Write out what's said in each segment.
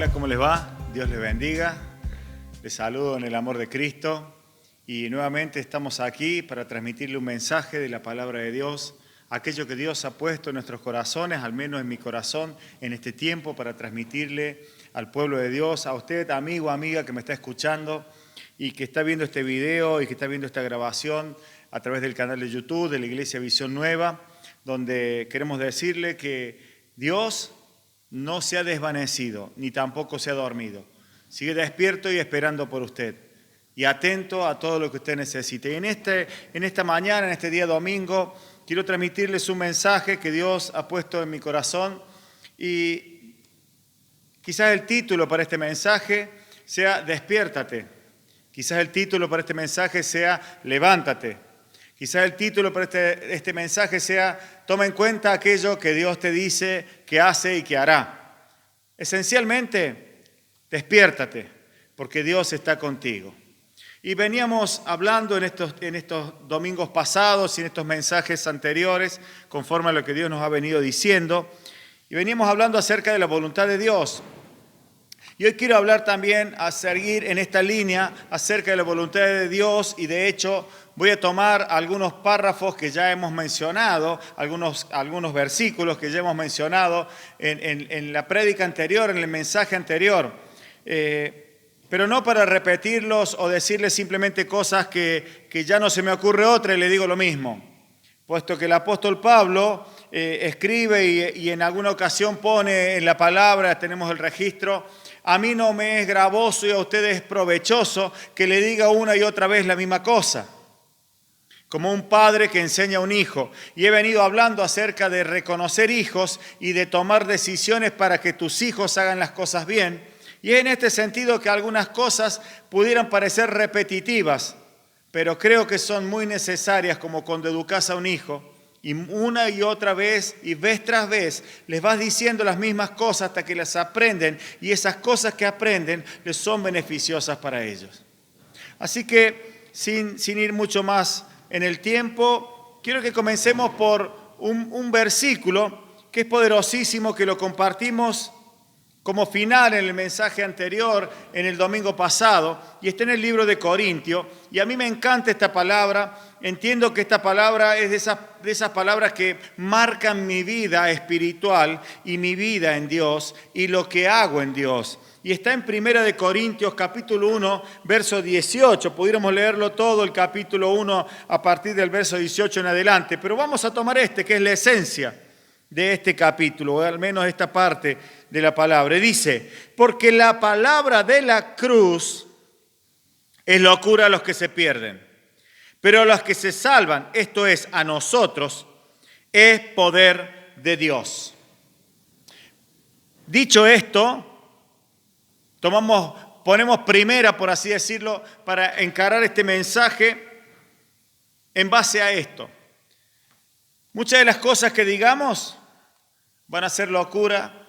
Hola, ¿cómo les va? Dios les bendiga. Les saludo en el amor de Cristo y nuevamente estamos aquí para transmitirle un mensaje de la palabra de Dios, aquello que Dios ha puesto en nuestros corazones, al menos en mi corazón, en este tiempo para transmitirle al pueblo de Dios, a usted, amigo, amiga que me está escuchando y que está viendo este video y que está viendo esta grabación a través del canal de YouTube de la Iglesia Visión Nueva, donde queremos decirle que Dios no se ha desvanecido, ni tampoco se ha dormido. Sigue despierto y esperando por usted, y atento a todo lo que usted necesite. Y en esta mañana, en este día domingo, quiero transmitirles un mensaje que Dios ha puesto en mi corazón, y quizás el título para este mensaje sea Despiértate. Quizás el título para este mensaje sea Levántate. Quizás el título para este mensaje sea Toma en cuenta aquello que Dios te dice que hace y que hará. Esencialmente, despiértate, porque Dios está contigo. Y veníamos hablando en estos domingos pasados y en estos mensajes anteriores, conforme a lo que Dios nos ha venido diciendo, y veníamos hablando acerca de la voluntad de Dios. Y hoy quiero hablar también, a seguir en esta línea, acerca de la voluntad de Dios, y de hecho voy a tomar algunos párrafos que ya hemos mencionado, algunos versículos que ya hemos mencionado en la prédica anterior, en el mensaje anterior, pero no para repetirlos o decirles simplemente cosas que ya no se me ocurre otra y le digo lo mismo, puesto que el apóstol Pablo escribe y en alguna ocasión pone en la palabra, tenemos el registro: a mí no me es gravoso y a ustedes es provechoso que le diga una y otra vez la misma cosa, como un padre que enseña a un hijo. Y he venido hablando acerca de reconocer hijos y de tomar decisiones para que tus hijos hagan las cosas bien. Y es en este sentido que algunas cosas pudieran parecer repetitivas, pero creo que son muy necesarias, como cuando educas a un hijo y una y otra vez y vez tras vez les vas diciendo las mismas cosas hasta que las aprenden, y esas cosas que aprenden les son beneficiosas para ellos. Así que sin ir mucho más en el tiempo, quiero que comencemos por un versículo que es poderosísimo, que lo compartimos como final en el mensaje anterior, en el domingo pasado, y está en el libro de Corintios. Y a mí me encanta esta palabra. Entiendo que esta palabra es de esas palabras que marcan mi vida espiritual y mi vida en Dios y lo que hago en Dios. Y está en 1 Corintios capítulo 1, verso 18. Pudiéramos leerlo todo, el capítulo 1, a partir del verso 18 en adelante. Pero vamos a tomar que es la esencia de este capítulo, o al menos esta parte de la palabra. Dice: porque la palabra de la cruz es locura a los que se pierden, pero a los que se salvan, esto es, a nosotros, es poder de Dios. Dicho esto, ponemos primera, por así decirlo, para encarar este mensaje en base a esto. Muchas de las cosas que digamos van a ser locura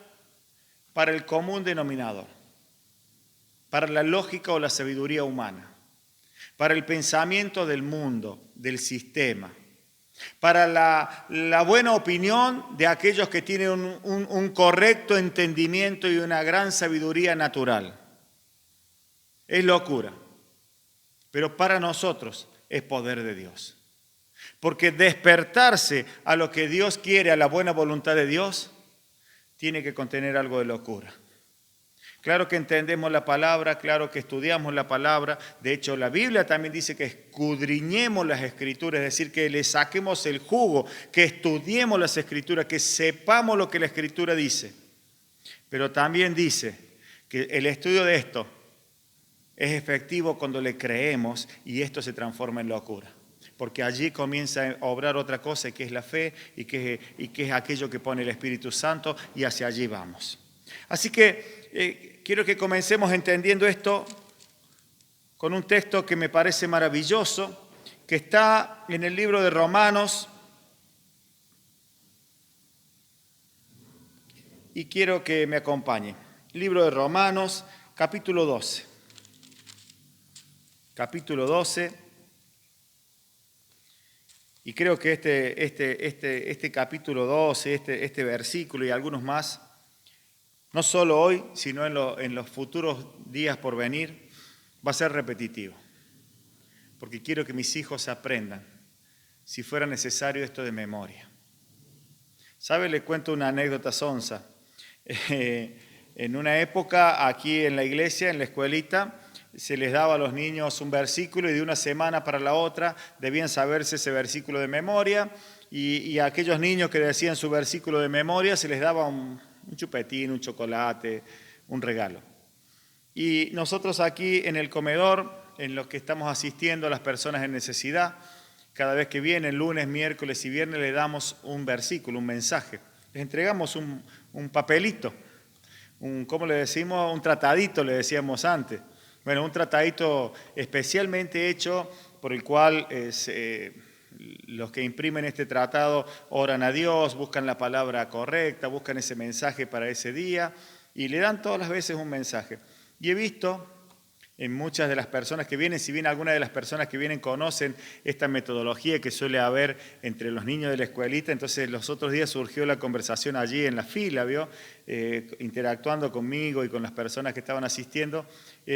para el común denominador, para la lógica o la sabiduría humana, para el pensamiento del mundo, del sistema, para la buena opinión de aquellos que tienen un correcto entendimiento y una gran sabiduría natural. Es locura, pero para nosotros es poder de Dios. Porque despertarse a lo que Dios quiere, a la buena voluntad de Dios, tiene que contener algo de locura. Claro que entendemos la palabra, claro que estudiamos la palabra. De hecho, la Biblia también dice que escudriñemos las Escrituras, es decir, que le saquemos el jugo, que estudiemos las Escrituras, que sepamos lo que la Escritura dice. Pero también dice que el estudio de esto es efectivo cuando le creemos y esto se transforma en locura. Porque allí comienza a obrar otra cosa, que es la fe y que es aquello que pone el Espíritu Santo, y hacia allí vamos. Así que quiero que comencemos entendiendo esto con un texto que me parece maravilloso, que está en el libro de Romanos, y quiero que me acompañe. Libro de Romanos, capítulo 12. Capítulo 12. Y creo que este capítulo 12, este versículo y algunos más, no solo hoy, sino en los futuros días por venir, va a ser repetitivo. Porque quiero que mis hijos aprendan, si fuera necesario, esto de memoria. ¿Sabe? Le cuento una anécdota sonsa. En una época, aquí en la iglesia, en la escuelita, se les daba a los niños un versículo y de una semana para la otra debían saberse ese versículo de memoria y a aquellos niños que decían su versículo de memoria se les daba un chupetín, un chocolate, un regalo. Y nosotros aquí en el comedor, en los que estamos asistiendo a las personas en necesidad, cada vez que vienen, lunes, miércoles y viernes, le damos un versículo, un mensaje. Les entregamos un papelito, ¿cómo le decimos? Un tratadito, le decíamos antes. Bueno, un tratadito especialmente hecho por el cual los que imprimen este tratado oran a Dios, buscan la palabra correcta, buscan ese mensaje para ese día y le dan todas las veces un mensaje. Y he visto en muchas de las personas que vienen, si bien algunas de las personas que vienen conocen esta metodología que suele haber entre los niños de la escuelita, entonces los otros días surgió la conversación allí en la fila, ¿vio? Interactuando conmigo y con las personas que estaban asistiendo.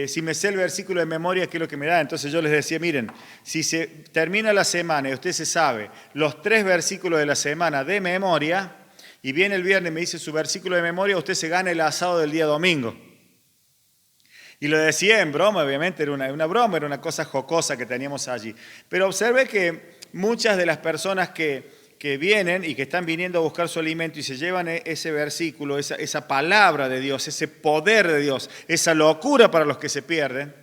Si me sé el versículo de memoria, ¿qué es lo que me da? Entonces yo les decía, miren, si se termina la semana y usted se sabe los 3 versículos de la semana de memoria, y viene el viernes y me dice su versículo de memoria, usted se gana el asado del día domingo. Y lo decía en broma, obviamente, era una broma, era una cosa jocosa que teníamos allí. Pero observe que muchas de las personas que vienen y que están viniendo a buscar su alimento y se llevan ese versículo, esa palabra de Dios, ese poder de Dios, esa locura para los que se pierden,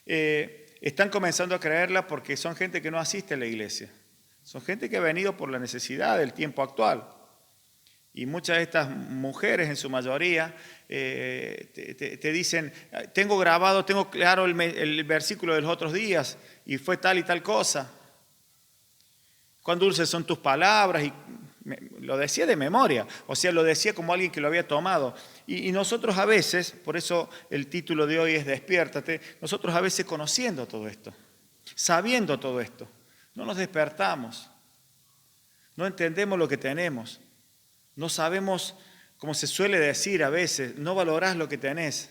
están comenzando a creerla porque son gente que no asiste a la iglesia. Son gente que ha venido por la necesidad del tiempo actual. Y muchas de estas mujeres, en su mayoría, te dicen, tengo grabado, tengo claro el versículo de los otros días, y fue tal y tal cosa. Cuán dulces son tus palabras, y lo decía de memoria, o sea, lo decía como alguien que lo había tomado. Y nosotros a veces, por eso el título de hoy es Despiértate, nosotros a veces conociendo todo esto, sabiendo todo esto, no nos despertamos, no entendemos lo que tenemos. No sabemos, como se suele decir a veces, no valorás lo que tenés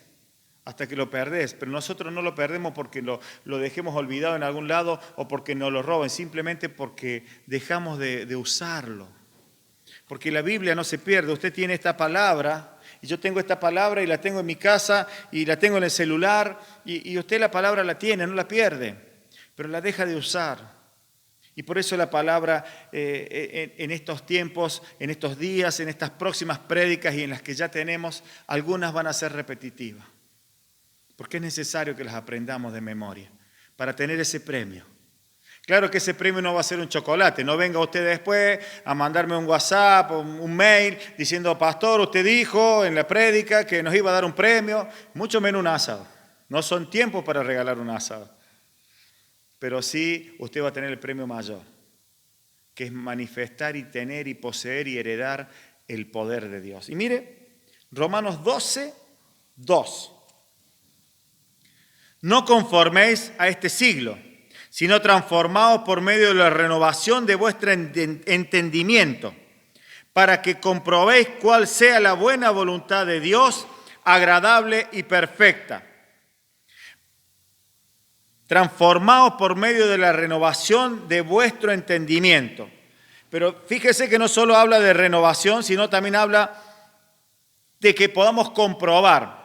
hasta que lo perdés, pero nosotros no lo perdemos porque lo dejemos olvidado en algún lado o porque nos lo roben, simplemente porque dejamos de usarlo. Porque la Biblia no se pierde, usted tiene esta palabra y yo tengo esta palabra y la tengo en mi casa y la tengo en el celular y usted la palabra la tiene, no la pierde, pero la deja de usar. Y por eso la palabra en estos tiempos, en estos días, en estas próximas prédicas y en las que ya tenemos, algunas van a ser repetitivas. Porque es necesario que las aprendamos de memoria para tener ese premio. Claro que ese premio no va a ser un chocolate. No venga usted después a mandarme un WhatsApp o un mail diciendo, pastor, usted dijo en la prédica que nos iba a dar un premio, mucho menos un asado. No son tiempos para regalar un asado. Pero sí usted va a tener el premio mayor, que es manifestar y tener y poseer y heredar el poder de Dios. Y mire, Romanos 12, 2. No conforméis a este siglo, sino transformaos por medio de la renovación de vuestro entendimiento, para que comprobéis cuál sea la buena voluntad de Dios, agradable y perfecta. Transformaos por medio de la renovación de vuestro entendimiento. Pero fíjese que no solo habla de renovación, sino también habla de que podamos comprobar.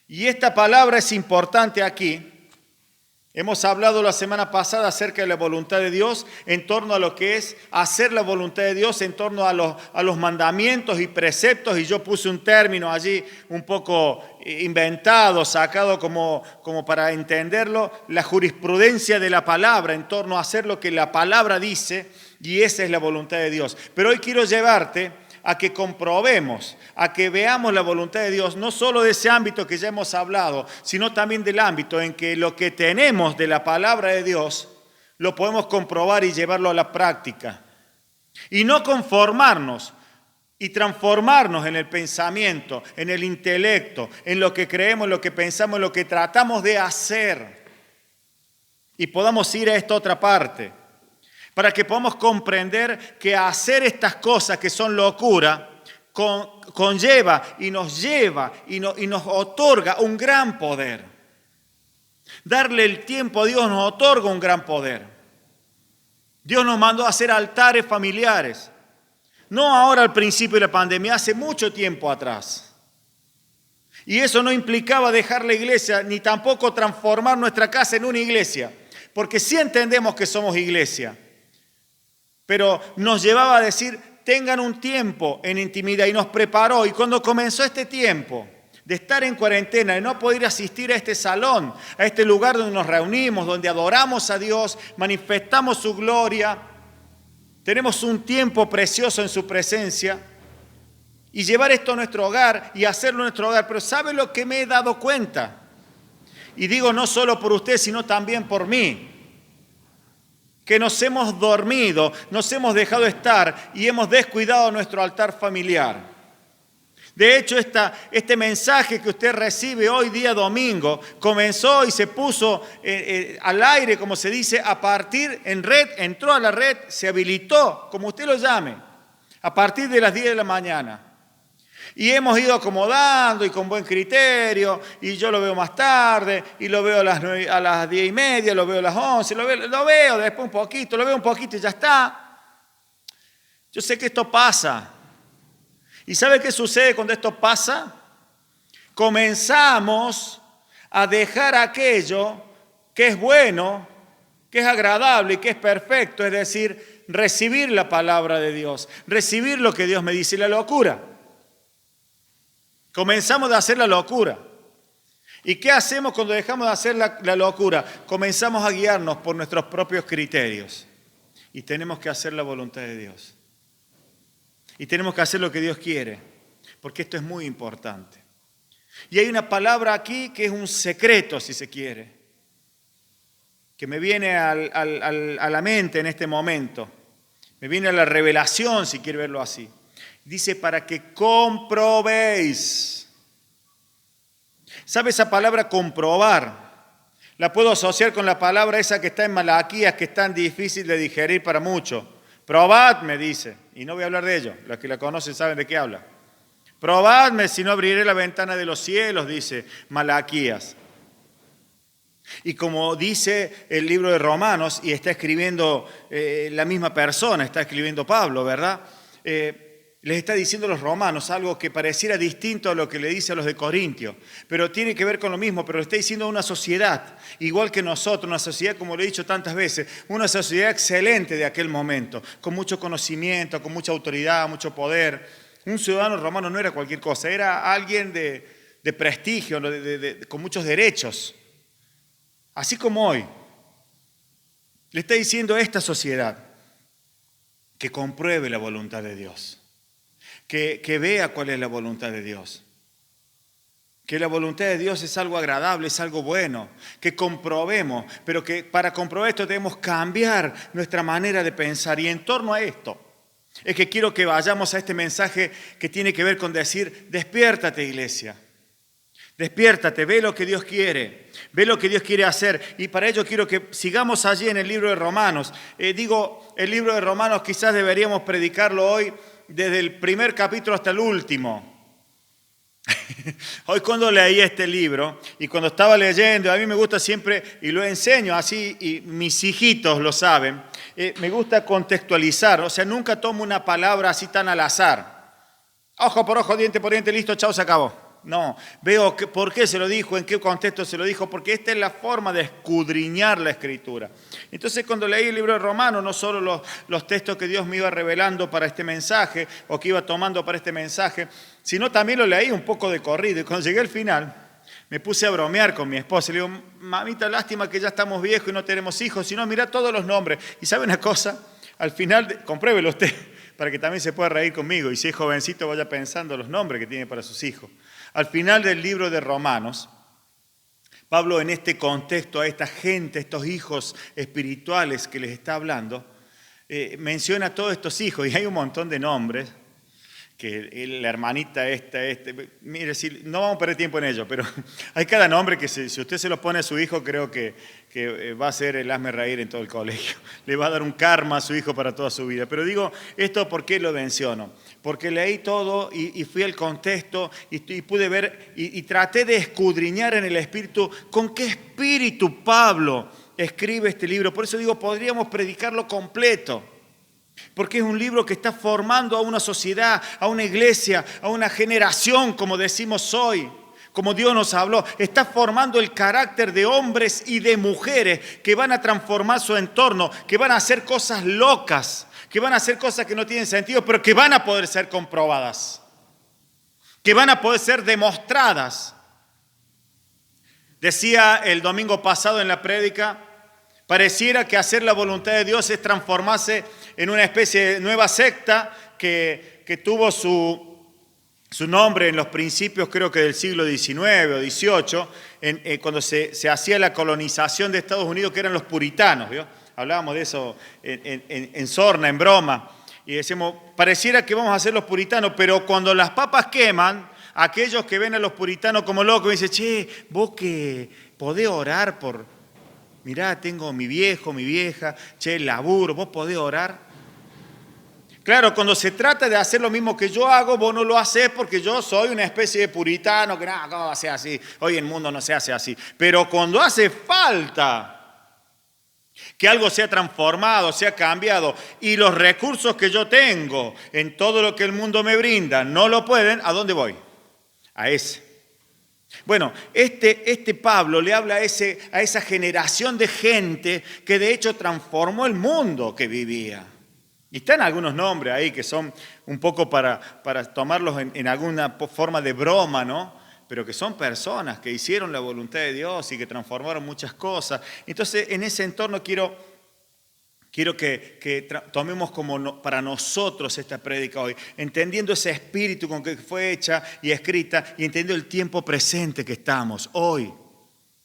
Y esta palabra es importante aquí. Hemos hablado la semana pasada acerca de la voluntad de Dios en torno a lo que es hacer la voluntad de Dios, en torno a los mandamientos y preceptos, y yo puse un término allí un poco inventado, sacado como para entenderlo, la jurisprudencia de la palabra en torno a hacer lo que la palabra dice, y esa es la voluntad de Dios. Pero hoy quiero llevarte a que comprobemos, a que veamos la voluntad de Dios, no solo de ese ámbito que ya hemos hablado, sino también del ámbito en que lo que tenemos de la palabra de Dios lo podemos comprobar y llevarlo a la práctica. Y no conformarnos y transformarnos en el pensamiento, en el intelecto, en lo que creemos, en lo que pensamos, en lo que tratamos de hacer. Y podamos ir a esta otra parte, para que podamos comprender que hacer estas cosas que son locura, conlleva y nos lleva y nos otorga un gran poder. Darle el tiempo a Dios nos otorga un gran poder. Dios nos mandó a hacer altares familiares. No ahora al principio de la pandemia, hace mucho tiempo atrás. Y eso no implicaba dejar la iglesia, ni tampoco transformar nuestra casa en una iglesia. Porque sí entendemos que somos iglesia. Pero nos llevaba a decir, tengan un tiempo en intimidad, y nos preparó. Y cuando comenzó este tiempo de estar en cuarentena, de no poder asistir a este salón, a este lugar donde nos reunimos, donde adoramos a Dios, manifestamos su gloria, tenemos un tiempo precioso en su presencia, y llevar esto a nuestro hogar y hacerlo en nuestro hogar. Pero ¿sabe lo que me he dado cuenta? Y digo no solo por usted, sino también por mí. Que nos hemos dormido, nos hemos dejado estar y hemos descuidado nuestro altar familiar. De hecho, este mensaje que usted recibe hoy día domingo comenzó y se puso al aire, como se dice, a partir en red, entró a la red, se habilitó, como usted lo llame, a partir de las 10 de la mañana. Y hemos ido acomodando y con buen criterio, y yo lo veo más tarde, y lo veo a las 10:30, lo veo a las 11, lo veo después un poquito, lo veo un poquito y ya está. Yo sé que esto pasa. ¿Y sabe qué sucede cuando esto pasa? Comenzamos a dejar aquello que es bueno, que es agradable y que es perfecto, es decir, recibir la palabra de Dios, recibir lo que Dios me dice, la locura. Comenzamos a hacer la locura. ¿Y qué hacemos cuando dejamos de hacer la locura? Comenzamos a guiarnos por nuestros propios criterios. Y tenemos que hacer la voluntad de Dios. Y tenemos que hacer lo que Dios quiere. Porque esto es muy importante. Y hay una palabra aquí que es un secreto, si se quiere. Que me viene a la mente en este momento. Me viene a la revelación, si quiere verlo así. Dice, para que comprobéis. ¿Sabe esa palabra comprobar? La puedo asociar con la palabra esa que está en Malaquías, que es tan difícil de digerir para muchos. Probadme, dice. Y no voy a hablar de ello. Los que la conocen saben de qué habla. Probadme, si no abriré la ventana de los cielos, dice Malaquías. Y como dice el libro de Romanos, y está escribiendo la misma persona, está escribiendo Pablo, ¿verdad? Les está diciendo a los romanos algo que pareciera distinto a lo que le dice a los de Corintios, pero tiene que ver con lo mismo, pero le está diciendo a una sociedad, igual que nosotros, una sociedad, como lo he dicho tantas veces, una sociedad excelente de aquel momento, con mucho conocimiento, con mucha autoridad, mucho poder. Un ciudadano romano no era cualquier cosa, era alguien de prestigio, con muchos derechos, así como hoy. Le está diciendo a esta sociedad que compruebe la voluntad de Dios. Que vea cuál es la voluntad de Dios. Que la voluntad de Dios es algo agradable, es algo bueno. Que comprobemos, pero que para comprobar esto debemos cambiar nuestra manera de pensar. Y en torno a esto, es que quiero que vayamos a este mensaje que tiene que ver con decir, despiértate, iglesia. Despiértate, ve lo que Dios quiere, ve lo que Dios quiere hacer. Y para ello quiero que sigamos allí en el libro de Romanos. El libro de Romanos quizás deberíamos predicarlo hoy desde el primer capítulo hasta el último. Hoy cuando leí este libro y cuando estaba leyendo, a mí me gusta siempre, y lo enseño así, y mis hijitos lo saben, me gusta contextualizar, o sea, nunca tomo una palabra así tan al azar. Ojo por ojo, diente por diente, listo, chao, se acabó. No, veo por qué se lo dijo, en qué contexto se lo dijo, porque esta es la forma de escudriñar la Escritura. Entonces, cuando leí el libro de Romanos, no solo los textos que Dios me iba revelando para este mensaje, o que iba tomando para este mensaje, sino también lo leí un poco de corrido. Y cuando llegué al final, me puse a bromear con mi esposa. Le digo, mamita, lástima que ya estamos viejos y no tenemos hijos, sino mira todos los nombres. Y ¿sabe una cosa? Al final, compruébelo usted, para que también se pueda reír conmigo. Y si es jovencito, vaya pensando los nombres que tiene para sus hijos. Al final del libro de Romanos, Pablo en este contexto a esta gente, estos hijos espirituales que les está hablando, menciona a todos estos hijos y hay un montón de nombres que la hermanita mire, no vamos a perder tiempo en ello, pero hay cada nombre que si usted se lo pone a su hijo, creo que va a ser el hazme reír en todo el colegio. Le va a dar un karma a su hijo para toda su vida. Pero digo esto, ¿por qué lo menciono? Porque leí todo y fui al contexto y pude ver y traté de escudriñar en el Espíritu con qué espíritu Pablo escribe este libro. Por eso digo, podríamos predicarlo completo. Porque es un libro que está formando a una sociedad, a una iglesia, a una generación, como decimos hoy, como Dios nos habló. Está formando el carácter de hombres y de mujeres que van a transformar su entorno, que van a hacer cosas locas, que van a hacer cosas que no tienen sentido, pero que van a poder ser comprobadas, que van a poder ser demostradas. Decía el domingo pasado en la prédica, pareciera que hacer la voluntad de Dios es transformarse en una especie de nueva secta que tuvo su nombre en los principios, creo que del siglo XIX o XVIII, cuando se hacía la colonización de Estados Unidos, que eran los puritanos, ¿vio? Hablábamos de eso en sorna, en broma, y decíamos, pareciera que vamos a ser los puritanos, pero cuando las papas queman, aquellos que ven a los puritanos como locos dicen, che, vos que podés orar por... Mirá, tengo mi viejo, mi vieja, che, laburo, ¿vos podés orar? Claro, cuando se trata de hacer lo mismo que yo hago, vos no lo hacés porque yo soy una especie de puritano, que nada, ¿cómo va a ser así? Hoy el mundo no se hace así. Pero cuando hace falta que algo sea transformado, sea cambiado, y los recursos que yo tengo en todo lo que el mundo me brinda no lo pueden, ¿a dónde voy? A ese. Bueno, este Pablo le habla a esa generación de gente que de hecho transformó el mundo que vivía. Y están algunos nombres ahí que son un poco para tomarlos en alguna forma de broma, ¿no? Pero que son personas que hicieron la voluntad de Dios y que transformaron muchas cosas. Entonces, en ese entorno quiero que tomemos para nosotros esta prédica hoy, entendiendo ese espíritu con que fue hecha y escrita y entendiendo el tiempo presente que estamos hoy,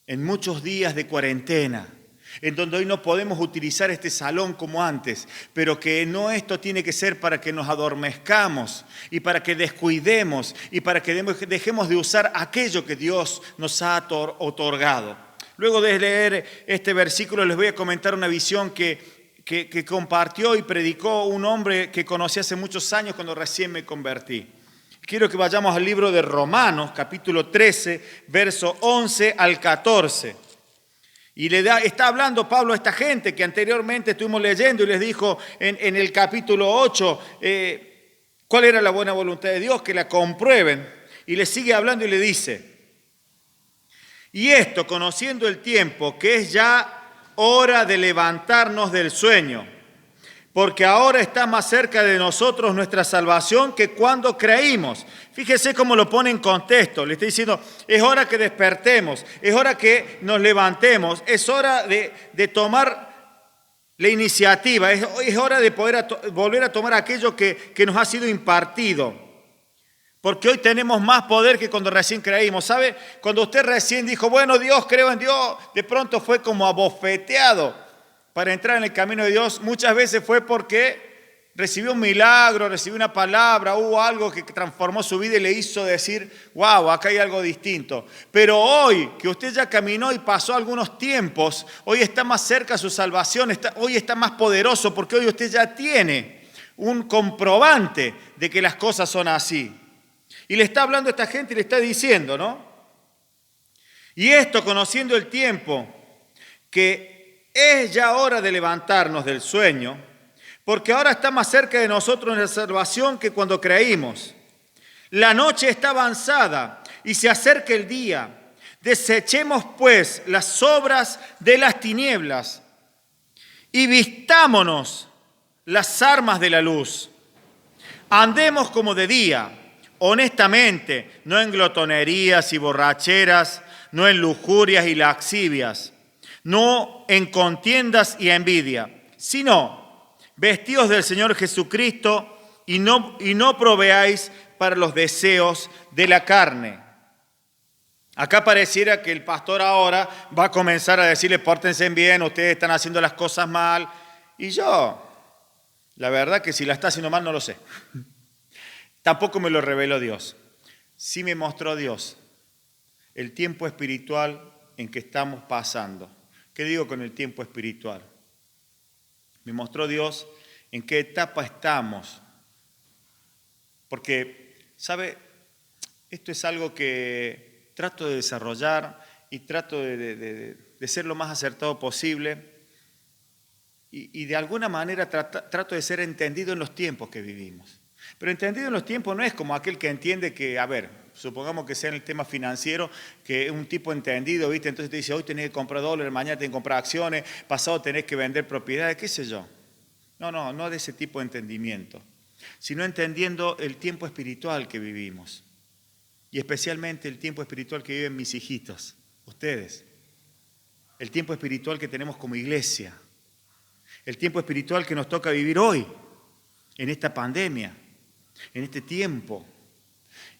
en muchos días de cuarentena, en donde hoy no podemos utilizar este salón como antes, pero que no esto tiene que ser para que nos adormezcamos y para que descuidemos y para que dejemos de usar aquello que Dios nos ha otorgado. Luego de leer este versículo les voy a comentar una visión que compartió y predicó un hombre que conocí hace muchos años cuando recién me convertí. Quiero que vayamos al libro de Romanos, capítulo 13, verso 11 al 14. Y está hablando Pablo a esta gente que anteriormente estuvimos leyendo y les dijo en el capítulo 8 cuál era la buena voluntad de Dios, que la comprueben. Y le sigue hablando y le dice, y esto conociendo el tiempo, que es ya hora de levantarnos del sueño, porque ahora está más cerca de nosotros nuestra salvación que cuando creímos. Fíjese cómo lo pone en contexto. Le estoy diciendo, es hora que despertemos, es hora que nos levantemos, es hora de tomar la iniciativa, es hora de poder volver a tomar aquello que nos ha sido impartido. Porque hoy tenemos más poder que cuando recién creímos. ¿Sabe? Cuando usted recién dijo, bueno, Dios, creo en Dios, de pronto fue como abofeteado para entrar en el camino de Dios. Muchas veces fue porque recibió un milagro, recibió una palabra, hubo algo que transformó su vida y le hizo decir, wow, acá hay algo distinto. Pero hoy, que usted ya caminó y pasó algunos tiempos, hoy está más cerca su salvación, hoy está más poderoso porque hoy usted ya tiene un comprobante de que las cosas son así. Y le está hablando a esta gente y le está diciendo, ¿no? Y esto conociendo el tiempo, que es ya hora de levantarnos del sueño, porque ahora está más cerca de nosotros la salvación que cuando creímos. La noche está avanzada y se acerca el día. Desechemos pues las obras de las tinieblas y vistámonos las armas de la luz. Andemos como de día, honestamente, no en glotonerías y borracheras, no en lujurias y lascivias, no en contiendas y envidia, sino vestidos del Señor Jesucristo y no proveáis para los deseos de la carne. Acá pareciera que el pastor ahora va a comenzar a decirle, pórtense bien, ustedes están haciendo las cosas mal. Y yo, la verdad que si la está haciendo mal no lo sé. Tampoco me lo reveló Dios. Sí me mostró Dios el tiempo espiritual en que estamos pasando. ¿Qué digo con el tiempo espiritual? Me mostró Dios en qué etapa estamos. Porque, ¿sabe? Esto es algo que trato de desarrollar y trato de ser lo más acertado posible. Y de alguna manera trato de ser entendido en los tiempos que vivimos. Pero entendido en los tiempos no es como aquel que entiende que, a ver, supongamos que sea en el tema financiero, que es un tipo entendido, ¿viste? Entonces te dice, hoy tenés que comprar dólares, mañana tenés que comprar acciones, pasado tenés que vender propiedades, qué sé yo. No de ese tipo de entendimiento, sino entendiendo el tiempo espiritual que vivimos. Y especialmente el tiempo espiritual que viven mis hijitos, ustedes. El tiempo espiritual que tenemos como iglesia. El tiempo espiritual que nos toca vivir hoy, en esta pandemia, en este tiempo.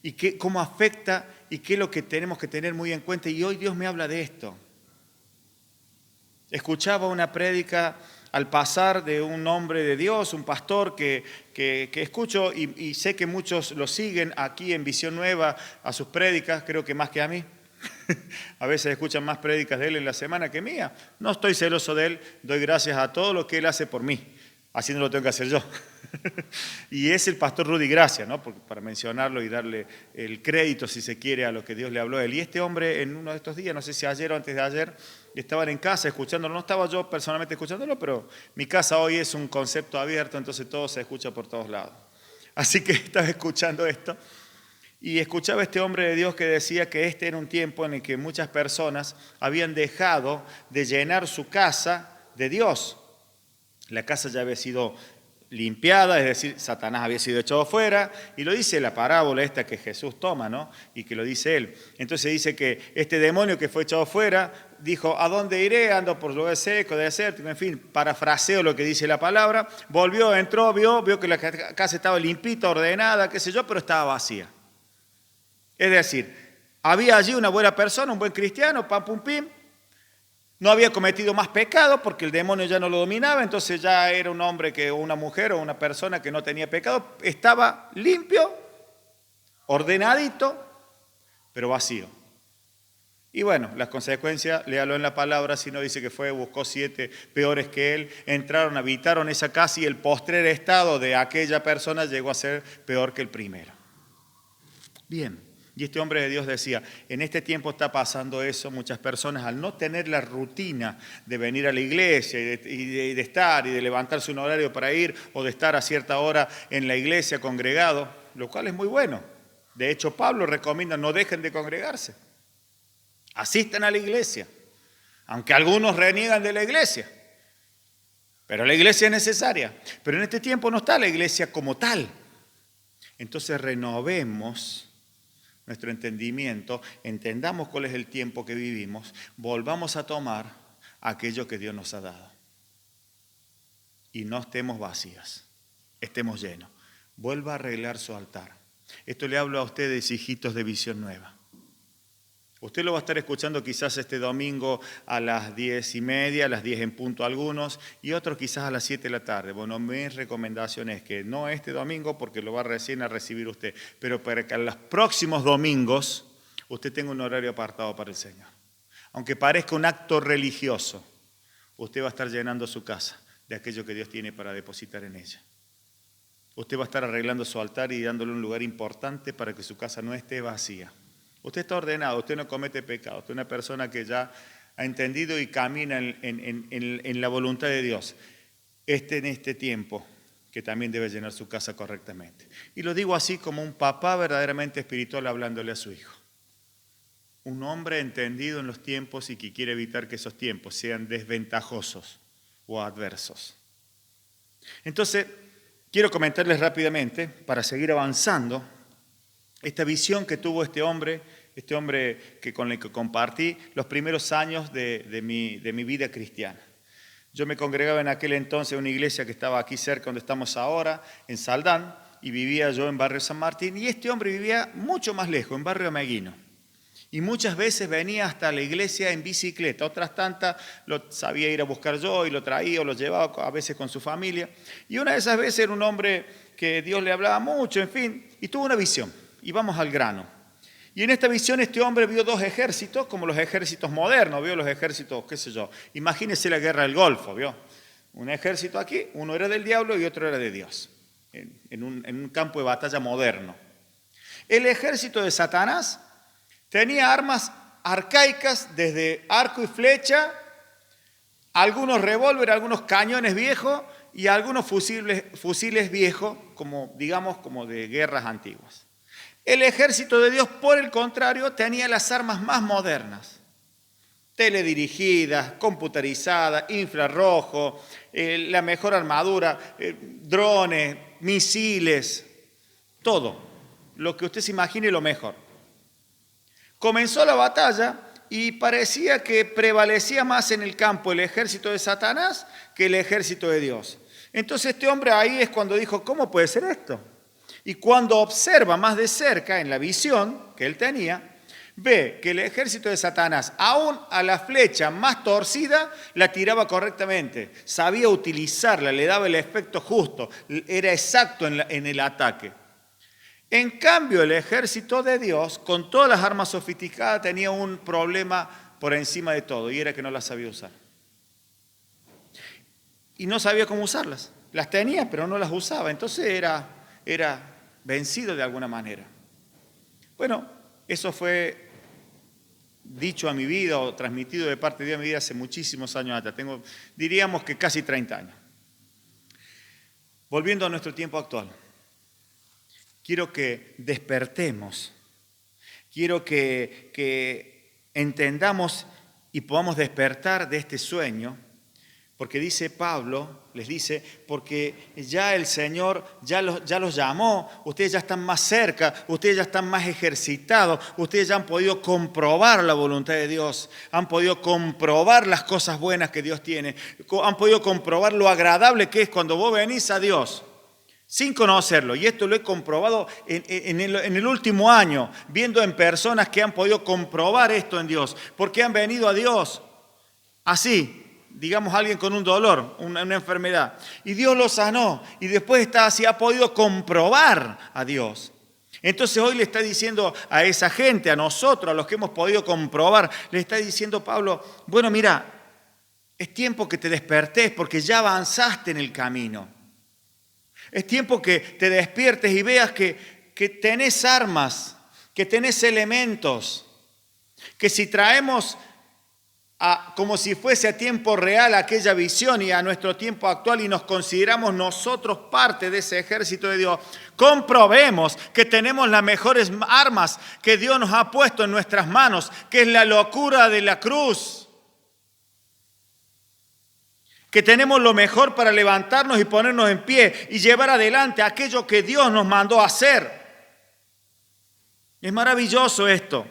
Y cómo afecta y qué es lo que tenemos que tener muy en cuenta. Y hoy Dios me habla de esto. Escuchaba una prédica al pasar de un hombre de Dios, un pastor que escucho y sé que muchos lo siguen aquí en Visión Nueva a sus prédicas, creo que más que a mí. A veces escuchan más prédicas de él en la semana que mía. No estoy celoso de él, doy gracias a todo lo que él hace por mí. Así no lo tengo que hacer yo. Y es el pastor Rudy Gracia, ¿no? Para mencionarlo y darle el crédito, si se quiere, a lo que Dios le habló a él. Y este hombre, en uno de estos días, no sé si ayer o antes de ayer, estaban en casa escuchándolo. No estaba yo personalmente escuchándolo, pero mi casa hoy es un concepto abierto, entonces todo se escucha por todos lados. Así que estaba escuchando esto. Y escuchaba a este hombre de Dios que decía que este era un tiempo en el que muchas personas habían dejado de llenar su casa de Dios. La casa ya había sido limpiada, es decir, Satanás había sido echado fuera, y lo dice la parábola esta que Jesús toma, ¿no? Y que lo dice él. Entonces dice que este demonio que fue echado fuera dijo, ¿a dónde iré? Ando por lugar seco, desértico, en fin, parafraseo lo que dice la palabra. Volvió, entró, vio que la casa estaba limpita, ordenada, qué sé yo, pero estaba vacía. Es decir, había allí una buena persona, un buen cristiano, pam, pum, pim. No había cometido más pecado porque el demonio ya no lo dominaba, entonces ya era un hombre o una mujer o una persona que no tenía pecado. Estaba limpio, ordenadito, pero vacío. Y bueno, las consecuencias, léalo en la palabra, si no dice que buscó 7 peores que él, entraron, habitaron esa casa y el postrer estado de aquella persona llegó a ser peor que el primero. Bien. Y este hombre de Dios decía, en este tiempo está pasando eso, muchas personas al no tener la rutina de venir a la iglesia y de estar y de levantarse un horario para ir o de estar a cierta hora en la iglesia congregado, lo cual es muy bueno. De hecho, Pablo recomienda no dejen de congregarse, asistan a la iglesia, aunque algunos reniegan de la iglesia, pero la iglesia es necesaria. Pero en este tiempo no está la iglesia como tal. Entonces renovemos nuestro entendimiento, entendamos cuál es el tiempo que vivimos, volvamos a tomar aquello que Dios nos ha dado. Y no estemos vacías, estemos llenos. Vuelva a arreglar su altar. Esto le hablo a ustedes, hijitos de Visión Nueva. Usted lo va a estar escuchando quizás este domingo a las 10:30, a las 10 en punto algunos, y otros quizás a las 7 de la tarde. Bueno, mi recomendación es que no este domingo, porque lo va recién a recibir usted, pero para que a los próximos domingos usted tenga un horario apartado para el Señor. Aunque parezca un acto religioso, usted va a estar llenando su casa de aquello que Dios tiene para depositar en ella. Usted va a estar arreglando su altar y dándole un lugar importante para que su casa no esté vacía. Usted está ordenado, usted no comete pecado, usted es una persona que ya ha entendido y camina en la voluntad de Dios. En este tiempo que también debe llenar su casa correctamente. Y lo digo así como un papá verdaderamente espiritual hablándole a su hijo. Un hombre entendido en los tiempos y que quiere evitar que esos tiempos sean desventajosos o adversos. Entonces, quiero comentarles rápidamente, para seguir avanzando, esta visión que tuvo este hombre con el que compartí los primeros años de mi vida cristiana. Yo me congregaba en aquel entonces en una iglesia que estaba aquí cerca donde estamos ahora, en Saldán, y vivía yo en barrio San Martín, y este hombre vivía mucho más lejos, en barrio Ameguino. Y muchas veces venía hasta la iglesia en bicicleta. Otras tantas lo sabía ir a buscar yo y lo traía o lo llevaba a veces con su familia. Y una de esas veces era un hombre que Dios le hablaba mucho, en fin, y tuvo una visión. Y vamos al grano. Y en esta visión este hombre vio dos ejércitos, como los ejércitos modernos, vio los ejércitos, qué sé yo. Imagínese la guerra del Golfo, ¿vio? Un ejército aquí, uno era del diablo y otro era de Dios, en un campo de batalla moderno. El ejército de Satanás tenía armas arcaicas, desde arco y flecha, algunos revólveres, algunos cañones viejos y algunos fusiles viejos, como de guerras antiguas. El ejército de Dios, por el contrario, tenía las armas más modernas, teledirigidas, computarizadas, infrarrojo, la mejor armadura, drones, misiles, todo, lo que usted se imagine lo mejor. Comenzó la batalla y parecía que prevalecía más en el campo el ejército de Satanás que el ejército de Dios. Entonces este hombre ahí es cuando dijo, ¿cómo puede ser esto? Y cuando observa más de cerca, en la visión que él tenía, ve que el ejército de Satanás, aún a la flecha más torcida, la tiraba correctamente. Sabía utilizarla, le daba el efecto justo, era exacto en el ataque. En cambio, el ejército de Dios, con todas las armas sofisticadas, tenía un problema por encima de todo, y era que no las sabía usar. Y no sabía cómo usarlas. Las tenía, pero no las usaba. Entonces era vencido de alguna manera. Bueno, eso fue dicho a mi vida o transmitido de parte de Dios a mi vida hace muchísimos años atrás. Diríamos que casi 30 años. Volviendo a nuestro tiempo actual. Quiero que despertemos. Quiero que entendamos y podamos despertar de este sueño. Porque dice Pablo, les dice, porque ya el Señor ya los llamó, ustedes ya están más cerca, ustedes ya están más ejercitados, ustedes ya han podido comprobar la voluntad de Dios, han podido comprobar las cosas buenas que Dios tiene, han podido comprobar lo agradable que es cuando vos venís a Dios sin conocerlo. Y esto lo he comprobado en el último año, viendo en personas que han podido comprobar esto en Dios, porque han venido a Dios así. Digamos alguien con un dolor, una enfermedad, y Dios lo sanó, y después está así, ha podido comprobar a Dios. Entonces hoy le está diciendo a esa gente, a nosotros, a los que hemos podido comprobar, le está diciendo Pablo, bueno, mira, es tiempo que te despertes porque ya avanzaste en el camino. Es tiempo que te despiertes y veas que tenés armas, que tenés elementos, que si traemos como si fuese a tiempo real aquella visión y a nuestro tiempo actual y nos consideramos nosotros parte de ese ejército de Dios, comprobemos que tenemos las mejores armas que Dios nos ha puesto en nuestras manos, que es la locura de la cruz, que tenemos lo mejor para levantarnos y ponernos en pie y llevar adelante aquello que Dios nos mandó a hacer. Es maravilloso esto.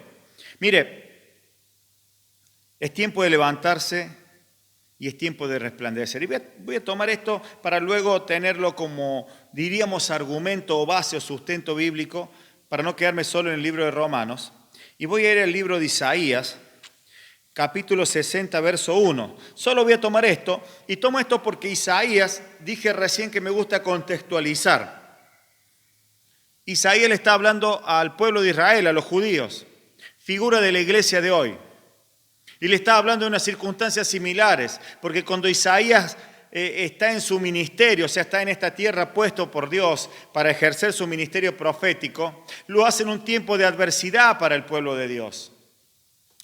Mire, es tiempo de levantarse y es tiempo de resplandecer. Y voy a tomar esto para luego tenerlo como, diríamos, argumento o base o sustento bíblico, para no quedarme solo en el libro de Romanos. Y voy a ir al libro de Isaías, capítulo 60, verso 1. Solo voy a tomar esto, y tomo esto porque Isaías, dije recién que me gusta contextualizar. Isaías le está hablando al pueblo de Israel, a los judíos, figura de la iglesia de hoy. Y le está hablando de unas circunstancias similares, porque cuando Isaías está en su ministerio, o sea, está en esta tierra puesto por Dios para ejercer su ministerio profético, lo hace en un tiempo de adversidad para el pueblo de Dios,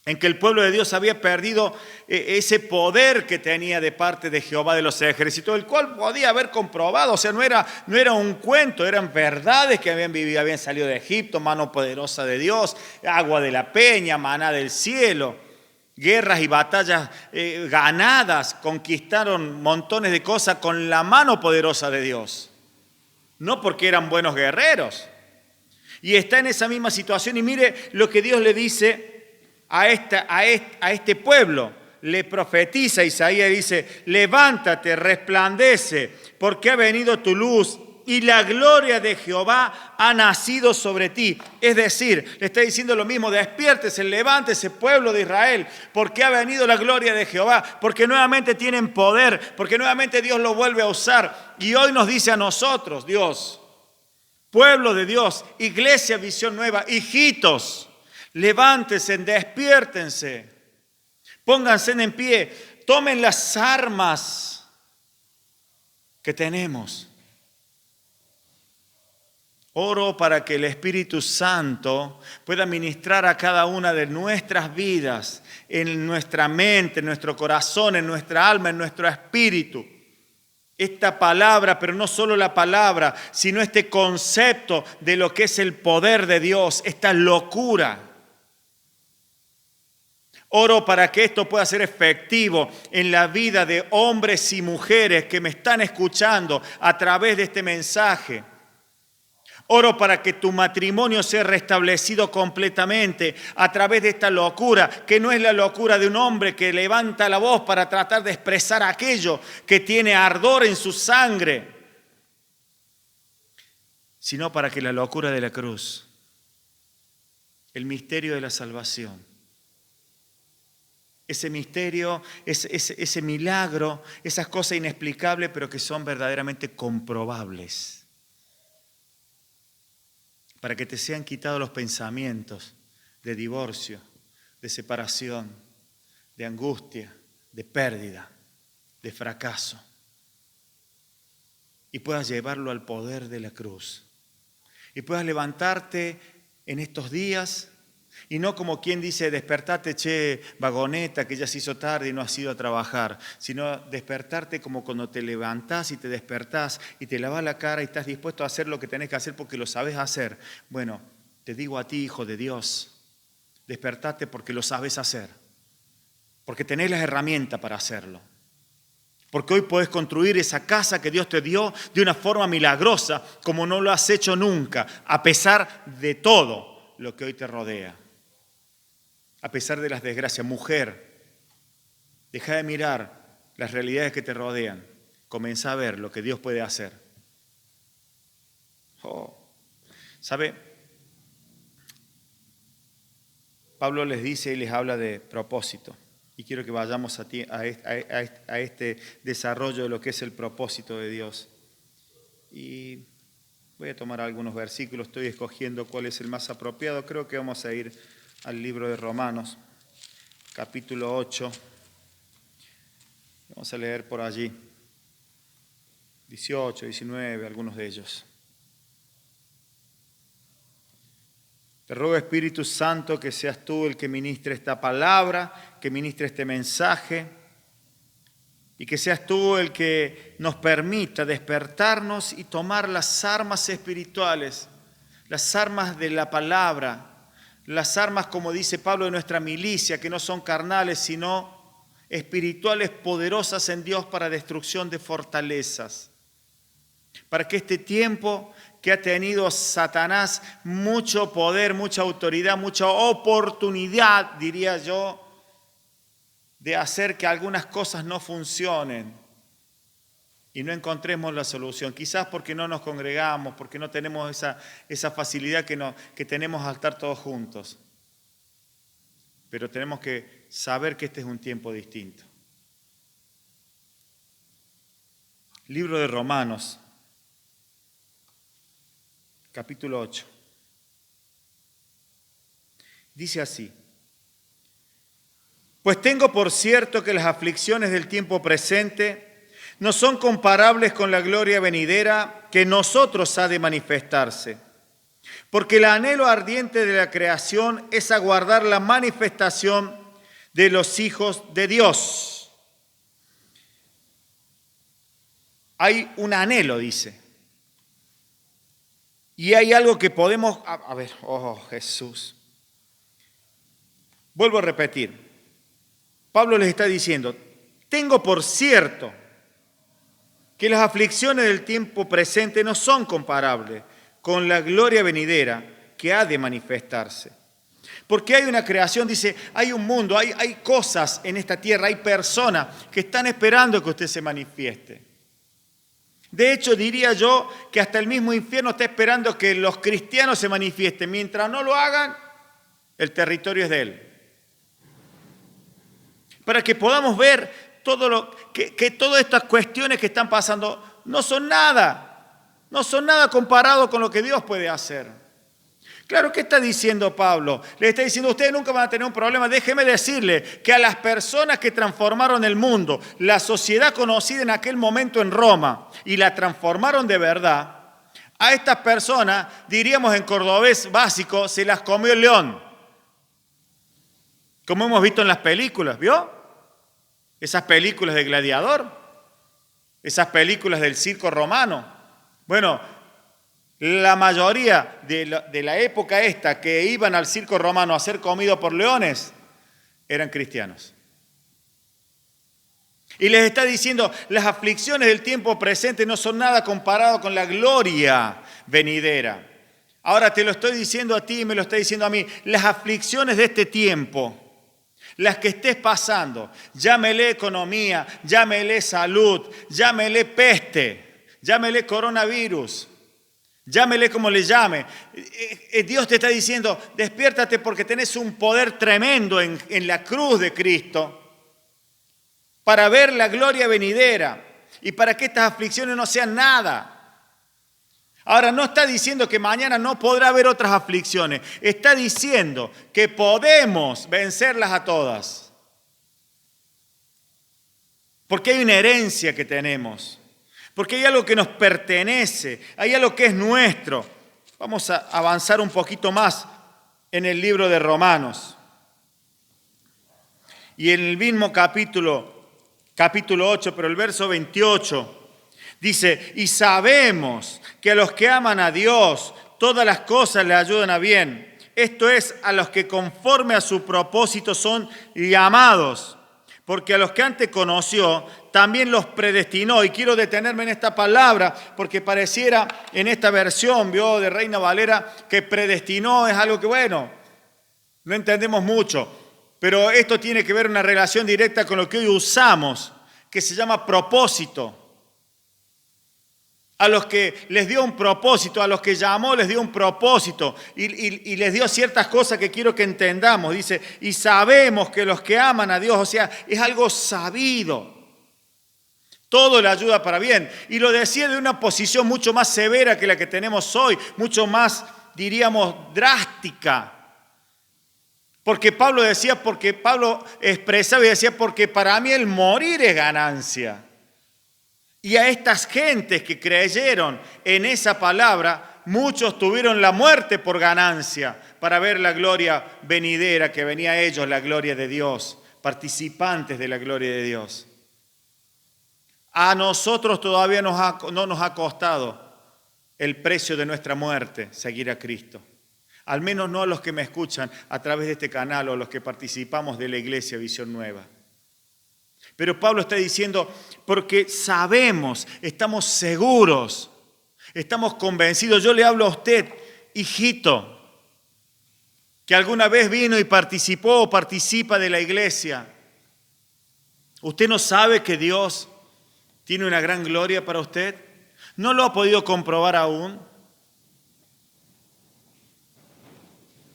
en que el pueblo de Dios había perdido ese poder que tenía de parte de Jehová de los ejércitos, el cual podía haber comprobado, o sea, no era un cuento, eran verdades que habían vivido, habían salido de Egipto, mano poderosa de Dios, agua de la peña, maná del cielo. Guerras y batallas ganadas, conquistaron montones de cosas con la mano poderosa de Dios. No porque eran buenos guerreros. Y está en esa misma situación y mire lo que Dios le dice a este pueblo. Le profetiza, Isaías dice, levántate, resplandece, porque ha venido tu luz y la gloria de Jehová ha nacido sobre ti. Es decir, le está diciendo lo mismo: despiértese, levántese, pueblo de Israel, porque ha venido la gloria de Jehová, porque nuevamente tienen poder, porque nuevamente Dios lo vuelve a usar. Y hoy nos dice a nosotros, Dios, pueblo de Dios, iglesia Visión Nueva, hijitos, levántense, despiértense, pónganse en pie, tomen las armas que tenemos. Oro para que el Espíritu Santo pueda ministrar a cada una de nuestras vidas, en nuestra mente, en nuestro corazón, en nuestra alma, en nuestro espíritu. Esta palabra, pero no solo la palabra, sino este concepto de lo que es el poder de Dios, esta locura. Oro para que esto pueda ser efectivo en la vida de hombres y mujeres que me están escuchando a través de este mensaje. Oro para que tu matrimonio sea restablecido completamente a través de esta locura, que no es la locura de un hombre que levanta la voz para tratar de expresar aquello que tiene ardor en su sangre, sino para que la locura de la cruz, el misterio de la salvación, ese misterio, ese milagro, esas cosas inexplicables pero que son verdaderamente comprobables, para que te sean quitados los pensamientos de divorcio, de separación, de angustia, de pérdida, de fracaso, y puedas llevarlo al poder de la cruz. Y puedas levantarte en estos días, y no como quien dice: despertate, che, vagoneta, que ya se hizo tarde y no has ido a trabajar, sino despertarte como cuando te levantás y te despertás y te lavas la cara y estás dispuesto a hacer lo que tenés que hacer porque lo sabés hacer. Bueno, te digo a ti, hijo de Dios, despertate porque lo sabés hacer, porque tenés las herramientas para hacerlo. Porque hoy podés construir esa casa que Dios te dio de una forma milagrosa como no lo has hecho nunca, a pesar de todo lo que hoy te rodea. A pesar de las desgracias. Mujer, deja de mirar las realidades que te rodean. Comienza a ver lo que Dios puede hacer. ¿Sabe? Pablo les dice y les habla de propósito. Y quiero que vayamos a este desarrollo de lo que es el propósito de Dios. Y voy a tomar algunos versículos. Estoy escogiendo cuál es el más apropiado. Creo que vamos a ir al libro de Romanos, capítulo 8. Vamos a leer por allí, 18, 19, algunos de ellos. Te ruego, Espíritu Santo, que seas tú el que ministre esta palabra, que ministre este mensaje, y que seas tú el que nos permita despertarnos y tomar las armas espirituales, las armas de la palabra, las armas, como dice Pablo, de nuestra milicia, que no son carnales, sino espirituales, poderosas en Dios para destrucción de fortalezas. Para que este tiempo que ha tenido Satanás mucho poder, mucha autoridad, mucha oportunidad, diría yo, de hacer que algunas cosas no funcionen y no encontremos la solución. Quizás porque no nos congregamos, porque no tenemos esa facilidad que tenemos al estar todos juntos. Pero tenemos que saber que este es un tiempo distinto. Libro de Romanos, capítulo 8. Dice así: pues tengo por cierto que las aflicciones del tiempo presente no son comparables con la gloria venidera que en nosotros ha de manifestarse. Porque el anhelo ardiente de la creación es aguardar la manifestación de los hijos de Dios. Hay un anhelo, dice. Y hay algo que podemos... A ver, oh Jesús. Vuelvo a repetir. Pablo les está diciendo: tengo por cierto que las aflicciones del tiempo presente no son comparables con la gloria venidera que ha de manifestarse. Porque hay una creación, dice, hay un mundo, hay cosas en esta tierra, hay personas que están esperando que usted se manifieste. De hecho, diría yo que hasta el mismo infierno está esperando que los cristianos se manifiesten. Mientras no lo hagan, el territorio es de él. Para que podamos ver que todas estas cuestiones que están pasando no son nada comparado con lo que Dios puede hacer. Claro, ¿qué está diciendo Pablo? Le está diciendo, ustedes nunca van a tener un problema. Déjeme decirle que a las personas que transformaron el mundo, la sociedad conocida en aquel momento en Roma, y la transformaron de verdad, a estas personas, diríamos en cordobés básico, se las comió el león. Como hemos visto en las películas, ¿vio? Esas películas de Gladiador, esas películas del circo romano. Bueno, la mayoría de la época esta que iban al circo romano a ser comidos por leones eran cristianos. Y les está diciendo, las aflicciones del tiempo presente no son nada comparado con la gloria venidera. Ahora te lo estoy diciendo a ti y me lo está diciendo a mí. Las aflicciones de este tiempo, las que estés pasando, llámele economía, llámele salud, llámele peste, llámele coronavirus, llámele como le llame. Dios te está diciendo, despiértate porque tenés un poder tremendo en la cruz de Cristo para ver la gloria venidera y para que estas aflicciones no sean nada. Ahora, no está diciendo que mañana no podrá haber otras aflicciones. Está diciendo que podemos vencerlas a todas. Porque hay una herencia que tenemos. Porque hay algo que nos pertenece. Hay algo que es nuestro. Vamos a avanzar un poquito más en el libro de Romanos. Y en el mismo capítulo 8, pero el verso 28... dice, y sabemos que a los que aman a Dios, todas las cosas le ayudan a bien. Esto es, a los que conforme a su propósito son llamados. Porque a los que antes conoció, también los predestinó. Y quiero detenerme en esta palabra, porque pareciera en esta versión, ¿vio? De Reina Valera, que predestinó es algo que, bueno, no entendemos mucho. Pero esto tiene que ver una relación directa con lo que hoy usamos, que se llama propósito. A los que les dio un propósito, a los que llamó les dio un propósito y les dio ciertas cosas que quiero que entendamos. Dice, y sabemos que los que aman a Dios, o sea, es algo sabido. Todo le ayuda para bien. Y lo decía de una posición mucho más severa que la que tenemos hoy, mucho más, diríamos, drástica. Porque Pablo expresaba y decía, porque para mí el morir es ganancia. Y a estas gentes que creyeron en esa palabra, muchos tuvieron la muerte por ganancia para ver la gloria venidera que venía a ellos, la gloria de Dios, participantes de la gloria de Dios. A nosotros todavía no nos ha costado el precio de nuestra muerte seguir a Cristo. Al menos no a los que me escuchan a través de este canal o los que participamos de la Iglesia Visión Nueva. Pero Pablo está diciendo, porque sabemos, estamos seguros, estamos convencidos. Yo le hablo a usted, hijito, que alguna vez vino y participó o participa de la iglesia. ¿Usted no sabe que Dios tiene una gran gloria para usted? ¿No lo ha podido comprobar aún?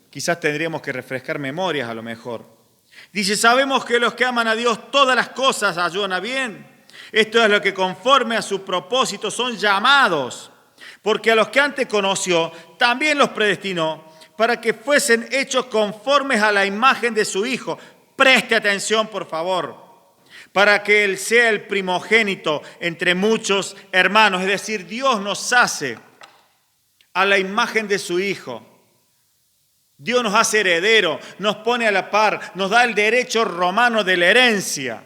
Quizás tendríamos que refrescar memorias a lo mejor. Dice, sabemos que los que aman a Dios todas las cosas ayudan a bien. Esto es lo que conforme a su propósito son llamados. Porque a los que antes conoció, también los predestinó para que fuesen hechos conformes a la imagen de su Hijo. Preste atención, por favor. Para que Él sea el primogénito entre muchos hermanos. Es decir, Dios nos hace a la imagen de su Hijo. Dios nos hace heredero, nos pone a la par, nos da el derecho romano de la herencia.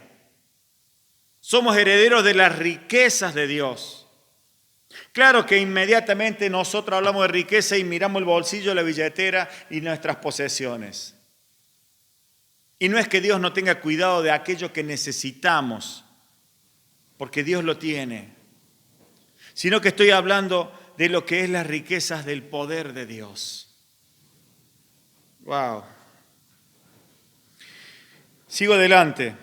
Somos herederos de las riquezas de Dios. Claro que inmediatamente nosotros hablamos de riqueza y miramos el bolsillo, la billetera y nuestras posesiones. Y no es que Dios no tenga cuidado de aquello que necesitamos, porque Dios lo tiene, sino que estoy hablando de lo que es las riquezas del poder de Dios. Wow. Sigo adelante.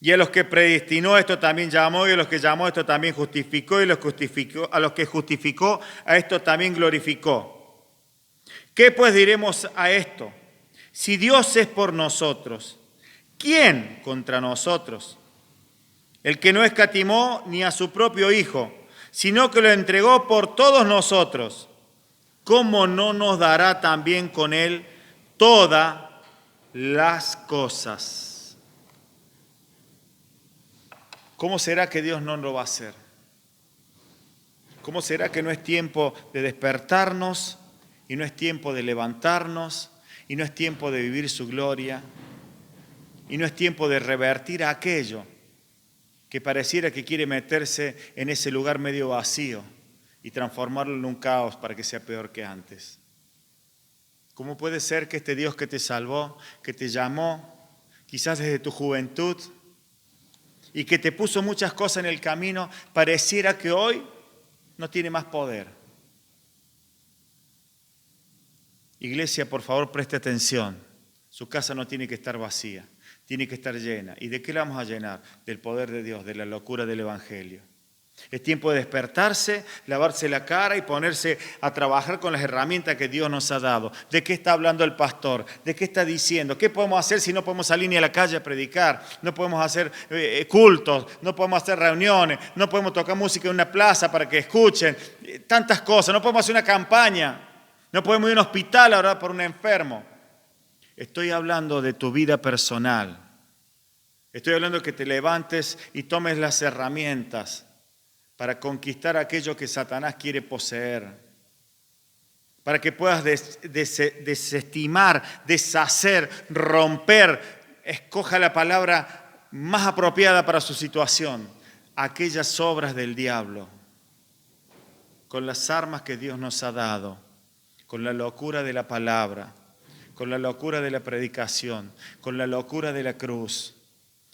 Y a los que predestinó, esto también llamó, y a los que llamó, esto también justificó, y a los que justificó, a esto también glorificó. ¿Qué pues diremos a esto? Si Dios es por nosotros, ¿quién contra nosotros? El que no escatimó ni a su propio Hijo, sino que lo entregó por todos nosotros, ¿cómo no nos dará también con Él todas las cosas? ¿Cómo será que Dios no lo va a hacer? ¿Cómo será que no es tiempo de despertarnos y no es tiempo de levantarnos y no es tiempo de vivir su gloria y no es tiempo de revertir aquello que pareciera que quiere meterse en ese lugar medio vacío y transformarlo en un caos para que sea peor que antes? ¿Cómo puede ser que este Dios que te salvó, que te llamó, quizás desde tu juventud, y que te puso muchas cosas en el camino, pareciera que hoy no tiene más poder? Iglesia, por favor, preste atención. Su casa no tiene que estar vacía, tiene que estar llena. ¿Y de qué la vamos a llenar? Del poder de Dios, de la locura del Evangelio. Es tiempo de despertarse, lavarse la cara y ponerse a trabajar con las herramientas que Dios nos ha dado. ¿De qué está hablando el pastor? ¿De qué está diciendo? ¿Qué podemos hacer si no podemos salir ni a la calle a predicar? No podemos hacer cultos, no podemos hacer reuniones, no podemos tocar música en una plaza para que escuchen. Tantas cosas, no podemos hacer una campaña, no podemos ir a un hospital a orar por un enfermo. Estoy hablando de tu vida personal. Estoy hablando de que te levantes y tomes las herramientas para conquistar aquello que Satanás quiere poseer, para que puedas desestimar, deshacer, romper, escoja la palabra más apropiada para su situación, aquellas obras del diablo, con las armas que Dios nos ha dado, con la locura de la palabra, con la locura de la predicación, con la locura de la cruz,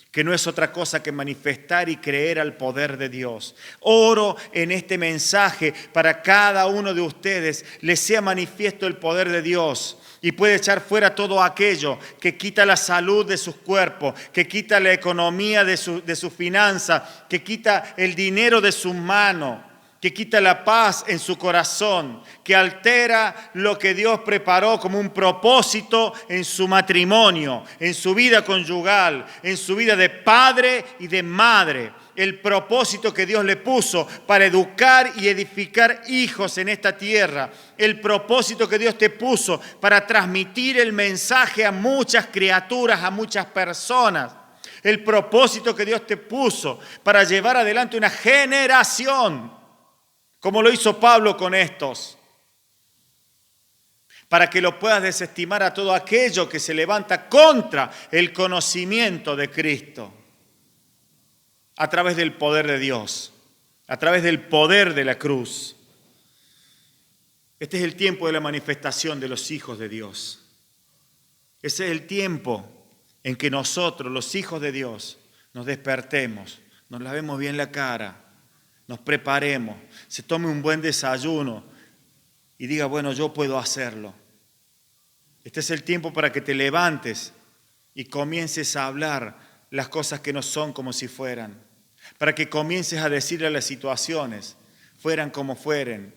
que no es otra cosa que manifestar y creer al poder de Dios. Oro en este mensaje para cada uno de ustedes, les sea manifiesto el poder de Dios y puede echar fuera todo aquello que quita la salud de sus cuerpos, que quita la economía de su finanza, que quita el dinero de sus manos, que quita la paz en su corazón, que altera lo que Dios preparó como un propósito en su matrimonio, en su vida conyugal, en su vida de padre y de madre. El propósito que Dios le puso para educar y edificar hijos en esta tierra. El propósito que Dios te puso para transmitir el mensaje a muchas criaturas, a muchas personas. El propósito que Dios te puso para llevar adelante una generación, como lo hizo Pablo con estos, para que lo puedas desestimar a todo aquello que se levanta contra el conocimiento de Cristo, a través del poder de Dios, a través del poder de la cruz. Este es el tiempo de la manifestación de los hijos de Dios. Ese es el tiempo en que nosotros, los hijos de Dios, nos despertemos, nos lavemos bien la cara, nos preparemos, se tome un buen desayuno y diga, bueno, yo puedo hacerlo. Este es el tiempo para que te levantes y comiences a hablar las cosas que no son como si fueran, para que comiences a decirle a las situaciones, fueran como fueren,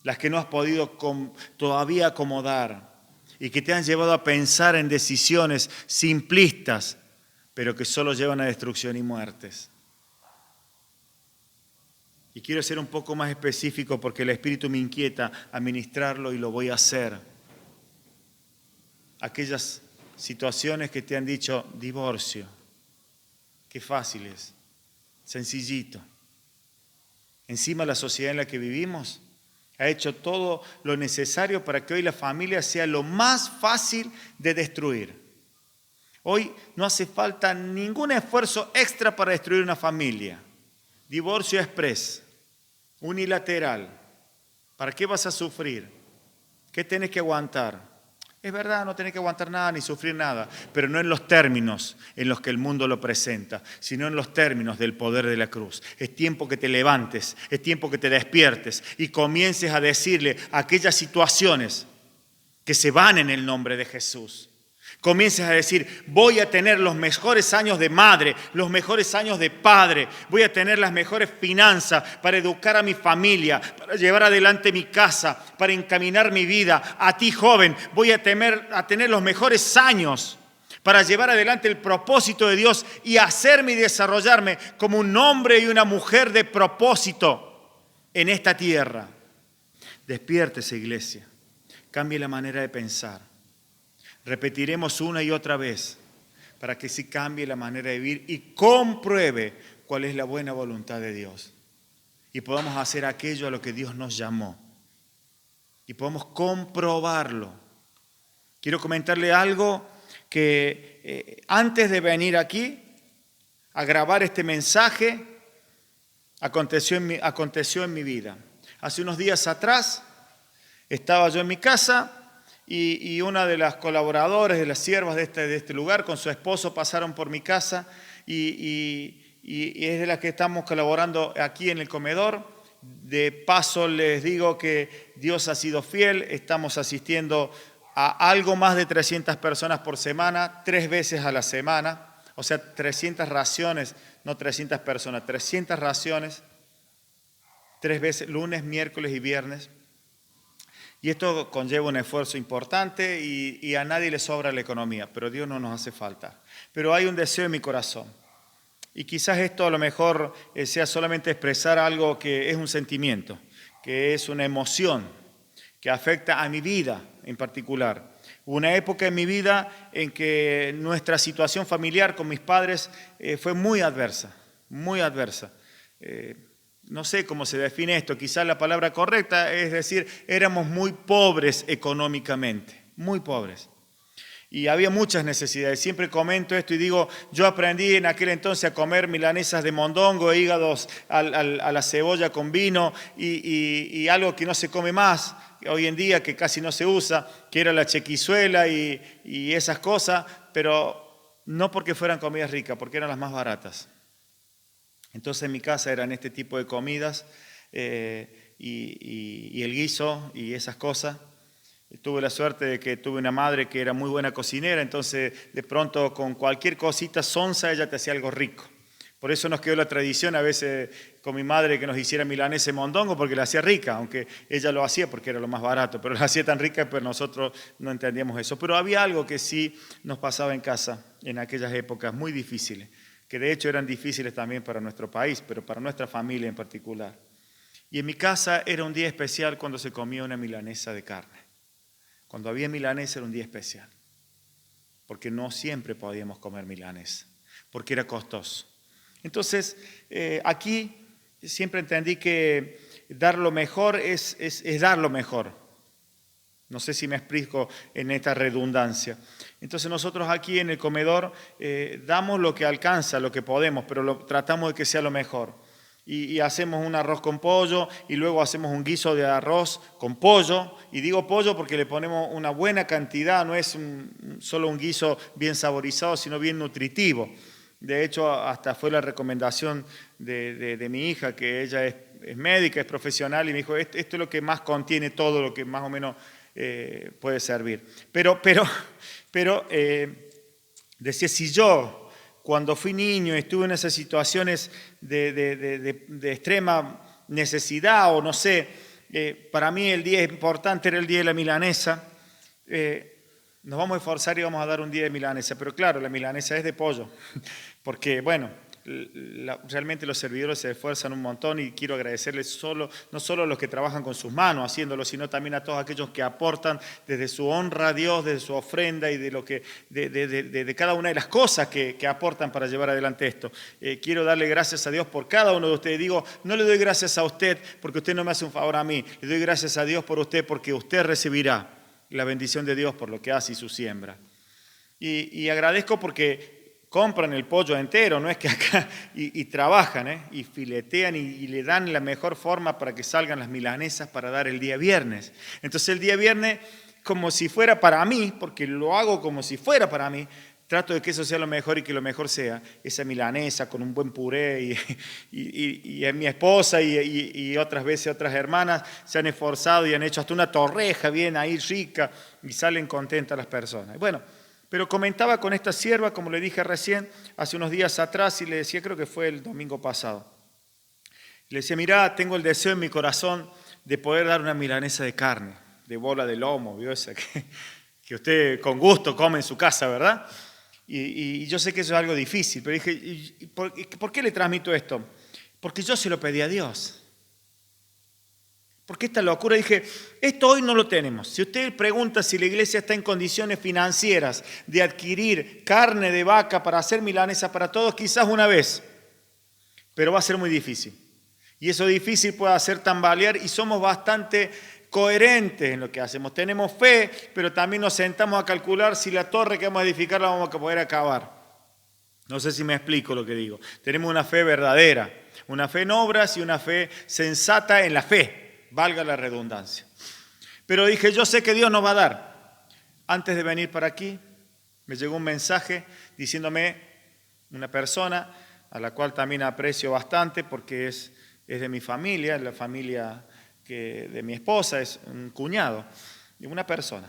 las que no has podido todavía acomodar y que te han llevado a pensar en decisiones simplistas, pero que solo llevan a destrucción y muertes. Y quiero ser un poco más específico porque el Espíritu me inquieta a ministrarlo y lo voy a hacer. Aquellas situaciones que te han dicho divorcio, qué fácil es, sencillito. Encima la sociedad en la que vivimos ha hecho todo lo necesario para que hoy la familia sea lo más fácil de destruir. Hoy no hace falta ningún esfuerzo extra para destruir una familia. Divorcio express, unilateral. ¿Para qué vas a sufrir? ¿Qué tenés que aguantar? Es verdad, no tenés que aguantar nada ni sufrir nada, pero no en los términos en los que el mundo lo presenta, sino en los términos del poder de la cruz. Es tiempo que te levantes, es tiempo que te despiertes y comiences a decirle a aquellas situaciones que se van en el nombre de Jesús. Comiences a decir, voy a tener los mejores años de madre, los mejores años de padre, voy a tener las mejores finanzas para educar a mi familia, para llevar adelante mi casa, para encaminar mi vida. A ti, joven, voy a tener los mejores años para llevar adelante el propósito de Dios y hacerme y desarrollarme como un hombre y una mujer de propósito en esta tierra. Despiértese, iglesia. Cambie la manera de pensar. Repetiremos una y otra vez para que sí cambie la manera de vivir y compruebe cuál es la buena voluntad de Dios. Y podamos hacer aquello a lo que Dios nos llamó. Y podamos comprobarlo. Quiero comentarle algo que antes de venir aquí a grabar este mensaje, aconteció en mi vida. Hace unos días atrás estaba yo en mi casa y una de las colaboradoras, de las siervas de este lugar, con su esposo pasaron por mi casa y es de las que estamos colaborando aquí en el comedor. De paso les digo que Dios ha sido fiel, estamos asistiendo a algo más de 300 personas por semana, 3 veces a la semana, o sea, 300 raciones, no 300 personas, 300 raciones, 3 veces, lunes, miércoles y viernes. Y esto conlleva un esfuerzo importante y a nadie le sobra la economía, pero Dios no nos hace falta. Pero hay un deseo en mi corazón. Y quizás esto a lo mejor sea solamente expresar algo que es un sentimiento, que es una emoción, que afecta a mi vida en particular. Hubo una época en mi vida en que nuestra situación familiar con mis padres fue muy adversa, muy adversa. No sé cómo se define esto, quizás la palabra correcta es decir, éramos muy pobres económicamente, muy pobres. Y había muchas necesidades. Siempre comento esto y digo, yo aprendí en aquel entonces a comer milanesas de mondongo, hígados a la cebolla con vino y algo que no se come más hoy en día, que casi no se usa, que era la chequizuela y esas cosas, pero no porque fueran comidas ricas, porque eran las más baratas. Entonces en mi casa eran este tipo de comidas y el guiso y esas cosas. Tuve la suerte de que tuve una madre que era muy buena cocinera, entonces de pronto con cualquier cosita sonsa ella te hacía algo rico. Por eso nos quedó la tradición a veces con mi madre que nos hiciera milanesa de mondongo porque la hacía rica, aunque ella lo hacía porque era lo más barato, pero la hacía tan rica que nosotros no entendíamos eso. Pero había algo que sí nos pasaba en casa en aquellas épocas muy difíciles, que de hecho eran difíciles también para nuestro país, pero para nuestra familia en particular. Y en mi casa era un día especial cuando se comía una milanesa de carne. Cuando había milanesa era un día especial, porque no siempre podíamos comer milanesa, porque era costoso. Entonces, aquí siempre entendí que dar lo mejor es dar lo mejor. No sé si me explico en esta redundancia. Entonces nosotros aquí en el comedor damos lo que alcanza, lo que podemos, pero tratamos de que sea lo mejor. Y hacemos un arroz con pollo y luego hacemos un guiso de arroz con pollo. Y digo pollo porque le ponemos una buena cantidad, no es solo un guiso bien saborizado, sino bien nutritivo. De hecho, hasta fue la recomendación de mi hija, que ella es médica, es profesional, y me dijo, esto es lo que más contiene todo, lo que más o menos puede servir. Pero decía, si yo cuando fui niño estuve en esas situaciones de extrema necesidad o no sé, para mí el día importante era el día de la milanesa, nos vamos a esforzar y vamos a dar un día de milanesa, pero claro, la milanesa es de pollo, porque bueno, realmente los servidores se esfuerzan un montón y quiero agradecerles no solo a los que trabajan con sus manos haciéndolo, sino también a todos aquellos que aportan desde su honra a Dios, desde su ofrenda y de cada una de las cosas que aportan para llevar adelante esto. Quiero darle gracias a Dios por cada uno de ustedes. Digo, no le doy gracias a usted porque usted no me hace un favor a mí, le doy gracias a Dios por usted porque usted recibirá la bendición de Dios por lo que hace y su siembra. Y agradezco porque compran el pollo entero, no es que acá, y trabajan, y filetean y le dan la mejor forma para que salgan las milanesas para dar el día viernes. Entonces el día viernes, como si fuera para mí, porque lo hago como si fuera para mí, trato de que eso sea lo mejor y que lo mejor sea esa milanesa con un buen puré y mi esposa y otras veces otras hermanas se han esforzado y han hecho hasta una torreja bien ahí rica y salen contentas las personas. Bueno, Pero comentaba con esta sierva, como le dije recién, hace unos días atrás, y le decía, creo que fue el domingo pasado. Le decía, mirá, tengo el deseo en mi corazón de poder dar una milanesa de carne, de bola de lomo, ¿vio esa que usted con gusto come en su casa, ¿verdad? Y yo sé que eso es algo difícil, pero dije, ¿y por qué le transmito esto? Porque yo se lo pedí a Dios. Porque esta locura, dije, esto hoy no lo tenemos. Si usted pregunta si la iglesia está en condiciones financieras de adquirir carne de vaca para hacer milanesa para todos, quizás una vez, pero va a ser muy difícil. Y eso difícil puede hacer tambalear y somos bastante coherentes en lo que hacemos. Tenemos fe, pero también nos sentamos a calcular si la torre que vamos a edificar la vamos a poder acabar. No sé si me explico lo que digo. Tenemos una fe verdadera, una fe en obras y una fe sensata en la fe, valga la redundancia. Pero dije, yo sé que Dios nos va a dar. Antes de venir para aquí, me llegó un mensaje diciéndome una persona a la cual también aprecio bastante porque es de mi familia, la familia de mi esposa, es un cuñado, de una persona.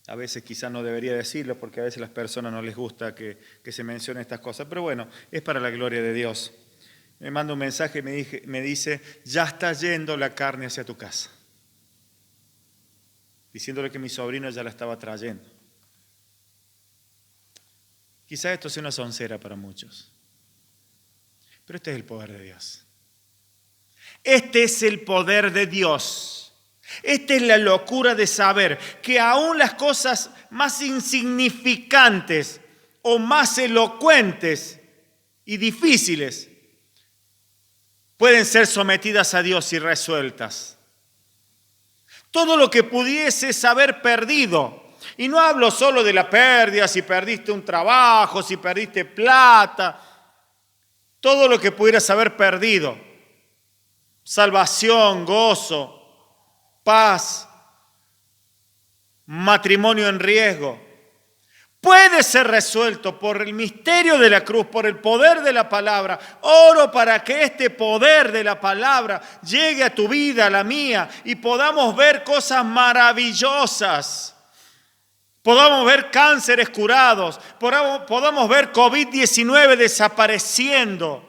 A veces quizás no debería decirlo porque a veces a las personas no les gusta que se mencionen estas cosas, pero bueno, es para la gloria de Dios. Me manda un mensaje y me dice, ya está yendo la carne hacia tu casa. Diciéndole que mi sobrino ya la estaba trayendo. Quizás esto sea una soncera para muchos, pero este es el poder de Dios. Este es el poder de Dios. Esta es la locura de saber que aún las cosas más insignificantes o más elocuentes y difíciles pueden ser sometidas a Dios y resueltas. Todo lo que pudieses haber perdido, y no hablo solo de la pérdida, si perdiste un trabajo, si perdiste plata, todo lo que pudieras haber perdido, salvación, gozo, paz, matrimonio en riesgo, puede ser resuelto por el misterio de la cruz, por el poder de la palabra. Oro para que este poder de la palabra llegue a tu vida, a la mía, y podamos ver cosas maravillosas. Podamos ver cánceres curados, podamos ver COVID-19 desapareciendo.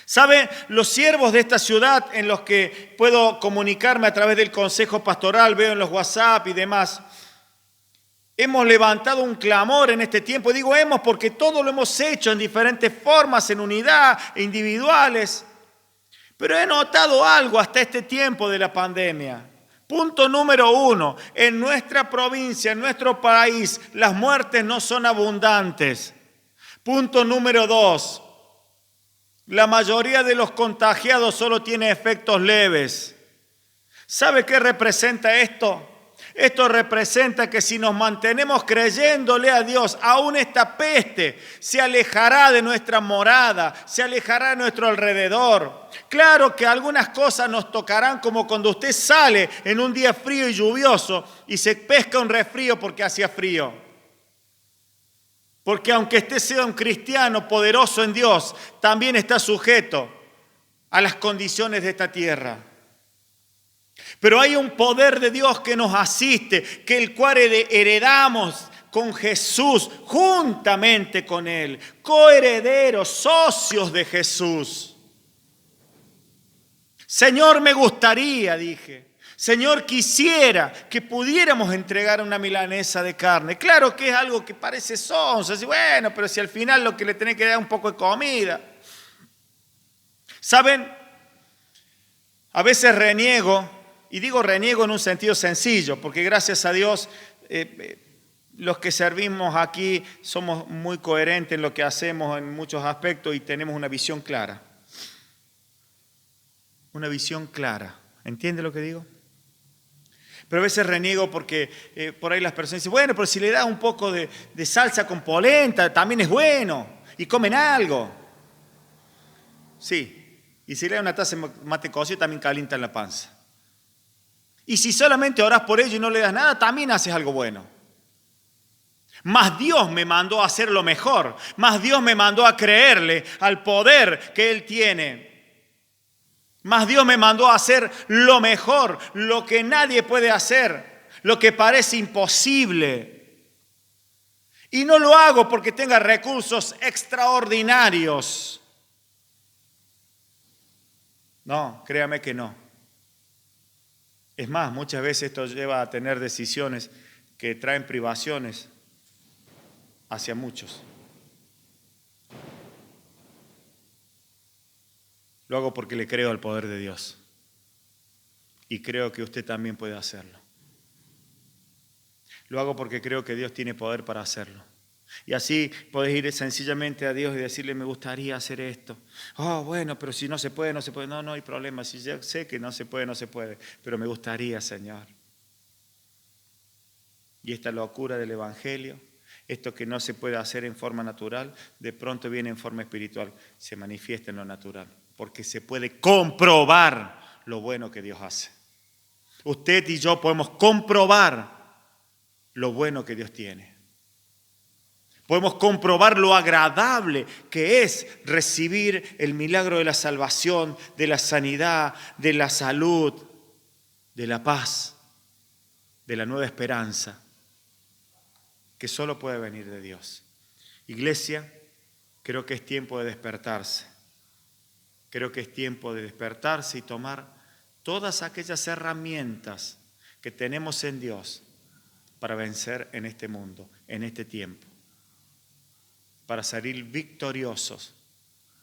¿Saben? Los siervos de esta ciudad en los que puedo comunicarme a través del consejo pastoral, veo en los WhatsApp y demás, hemos levantado un clamor en este tiempo. Y digo hemos porque todo lo hemos hecho en diferentes formas, en unidad, individuales. Pero he notado algo hasta este tiempo de la pandemia. Punto número 1, en nuestra provincia, en nuestro país, las muertes no son abundantes. Punto número 2, la mayoría de los contagiados solo tiene efectos leves. ¿Sabe qué representa esto? Esto representa que si nos mantenemos creyéndole a Dios, aún esta peste se alejará de nuestra morada, se alejará de nuestro alrededor. Claro que algunas cosas nos tocarán, como cuando usted sale en un día frío y lluvioso y se pesca un resfrío porque hacía frío. Porque aunque usted sea un cristiano poderoso en Dios, también está sujeto a las condiciones de esta tierra. Pero hay un poder de Dios que nos asiste, que el cual heredamos con Jesús, juntamente con Él, coherederos, socios de Jesús. Señor, me gustaría, dije. Señor, quisiera que pudiéramos entregar una milanesa de carne. Claro que es algo que parece sonso. Bueno, pero si al final lo que le tenés que dar es un poco de comida. ¿Saben? A veces reniego, y digo reniego en un sentido sencillo, porque gracias a Dios los que servimos aquí somos muy coherentes en lo que hacemos en muchos aspectos y tenemos una visión clara. Una visión clara. ¿Entiende lo que digo? Pero a veces reniego porque por ahí las personas dicen, bueno, pero si le das un poco de salsa con polenta, también es bueno, y comen algo. Sí, y si le das una taza de mate cocido, también calientan la panza. Y si solamente orás por ello y no le das nada, también haces algo bueno. Mas Dios me mandó a hacer lo mejor, mas Dios me mandó a creerle al poder que Él tiene. Mas Dios me mandó a hacer lo mejor, lo que nadie puede hacer, lo que parece imposible. Y no lo hago porque tenga recursos extraordinarios. No, créame que no. Es más, muchas veces esto lleva a tener decisiones que traen privaciones hacia muchos. Lo hago porque le creo al poder de Dios. Y creo que usted también puede hacerlo. Lo hago porque creo que Dios tiene poder para hacerlo. Y así podés ir sencillamente a Dios y decirle, me gustaría hacer esto. Oh, bueno, pero si no se puede, no se puede. No, no hay problema. Si yo sé que no se puede, no se puede. Pero me gustaría, Señor. Y esta locura del Evangelio, esto que no se puede hacer en forma natural, de pronto viene en forma espiritual. Se manifiesta en lo natural. Porque se puede comprobar lo bueno que Dios hace. Usted y yo podemos comprobar lo bueno que Dios tiene. Podemos comprobar lo agradable que es recibir el milagro de la salvación, de la sanidad, de la salud, de la paz, de la nueva esperanza, que solo puede venir de Dios. Iglesia, creo que es tiempo de despertarse. Creo que es tiempo de despertarse y tomar todas aquellas herramientas que tenemos en Dios para vencer en este mundo, en este tiempo, para salir victoriosos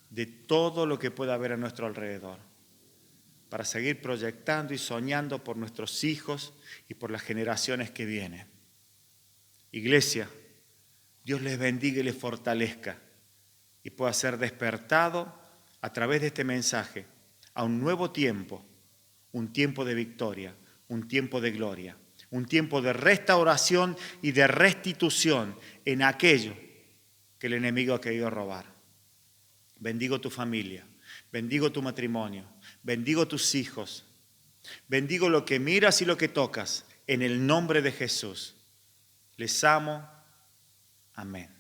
de todo lo que pueda haber a nuestro alrededor, para seguir proyectando y soñando por nuestros hijos y por las generaciones que vienen. Iglesia, Dios les bendiga y les fortalezca y pueda ser despertado a través de este mensaje a un nuevo tiempo, un tiempo de victoria, un tiempo de gloria, un tiempo de restauración y de restitución en aquello que el enemigo ha querido robar. Bendigo tu familia, bendigo tu matrimonio, bendigo tus hijos, bendigo lo que miras y lo que tocas, en el nombre de Jesús. Les amo. Amén.